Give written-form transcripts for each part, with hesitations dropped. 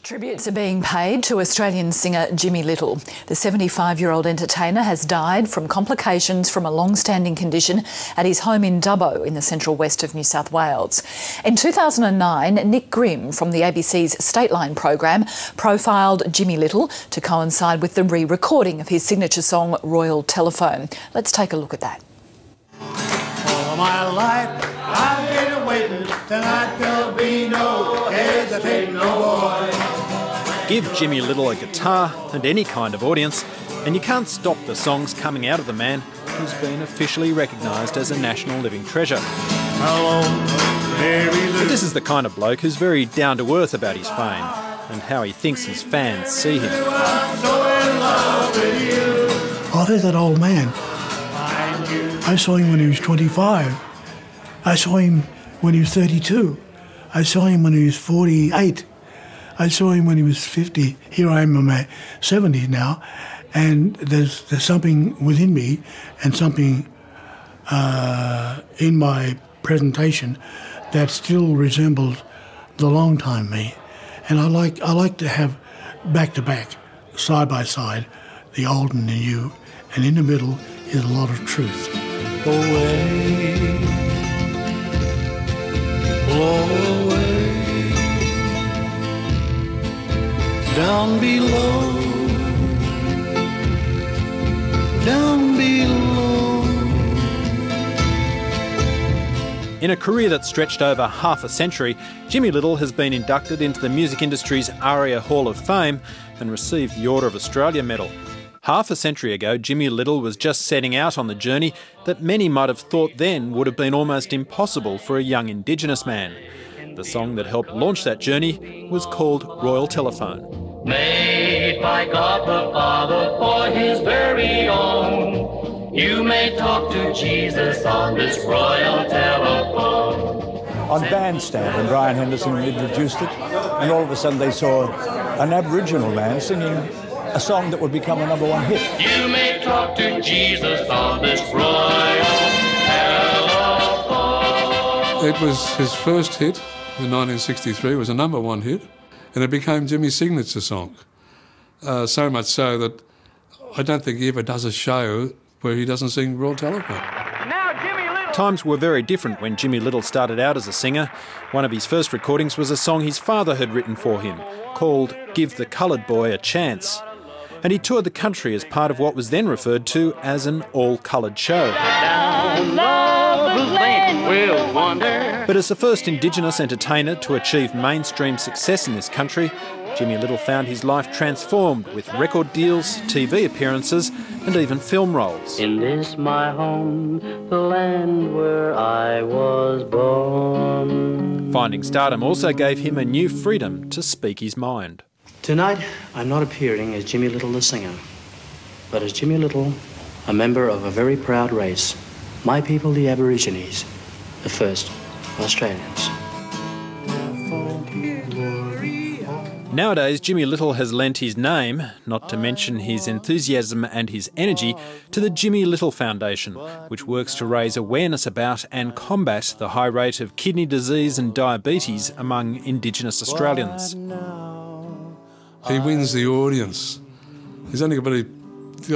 Tributes are being paid to Australian singer Jimmy Little. The 75-year-old entertainer has died from complications from a long-standing condition at his home in Dubbo in the central west of New South Wales. In 2009, Nick Grimm from the ABC's Stateline program profiled Jimmy Little to coincide with the re-recording of his signature song Royal Telephone. Let's take a look at that. All my life I've been waiting, tonight there'll be no hesitating, no boy. Give Jimmy Little a guitar and any kind of audience, and you can't stop the songs coming out of the man who's been officially recognised as a national living treasure. But this is the kind of bloke who's very down-to-earth about his fame and how he thinks his fans see him. Oh, there's that old man. I saw him when he was 25. I saw him when he was 32. I saw him when he was 48. I saw him when he was 50. Here I am in my 70s now, and there's something within me and something in my presentation that still resembles the long time me. And I like to have back to back, side by side, the old and the new, and in the middle is a lot of truth. Away, blow away, down below, down below. In a career that stretched over half a century, Jimmy Little has been inducted into the music industry's ARIA Hall of Fame and received the Order of Australia Medal. Half a century ago, Jimmy Little was just setting out on the journey that many might have thought then would have been almost impossible for a young Indigenous man. The song that helped launch that journey was called Royal Telephone. Made by God the Father for his very own, you may talk to Jesus on this royal telephone. On Bandstand, when Brian Henderson introduced it, and all of a sudden they saw an Aboriginal man singing a song that would become a #1 hit. You may talk to Jesus on this royal telephone. It was his first hit in 1963, it was a #1 hit, and it became Jimmy's signature song. So much so that I don't think he ever does a show where he doesn't sing Royal Telephone. Times were very different when Jimmy Little started out as a singer. One of his first recordings was a song his father had written for him, called Give the Coloured Boy a Chance. And he toured the country as part of what was then referred to as an all-coloured show. But as the first Indigenous entertainer to achieve mainstream success in this country, Jimmy Little found his life transformed with record deals, TV appearances and even film roles. In this my home, the land where I was born. Finding stardom also gave him a new freedom to speak his mind. Tonight, I'm not appearing as Jimmy Little the singer, but as Jimmy Little, a member of a very proud race, my people, the Aborigines, the first Australians. Nowadays, Jimmy Little has lent his name, not to mention his enthusiasm and his energy, to the Jimmy Little Foundation, which works to raise awareness about and combat the high rate of kidney disease and diabetes among Indigenous Australians. He wins the audience. He's only got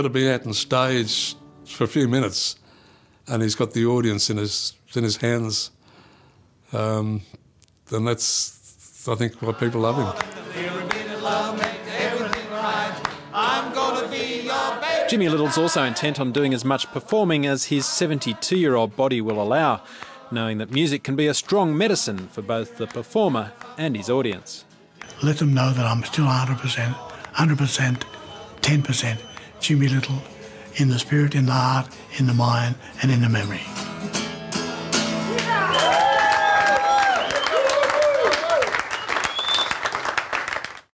to be out on stage for a few minutes, and he's got the audience in his hands. And that's, I think, why people love him. Jimmy Little's also intent on doing as much performing as his 72-year-old body will allow, knowing that music can be a strong medicine for both the performer and his audience. Let them know that I'm still 100%, 10% Jimmy Little, in the spirit, in the heart, in the mind and in the memory.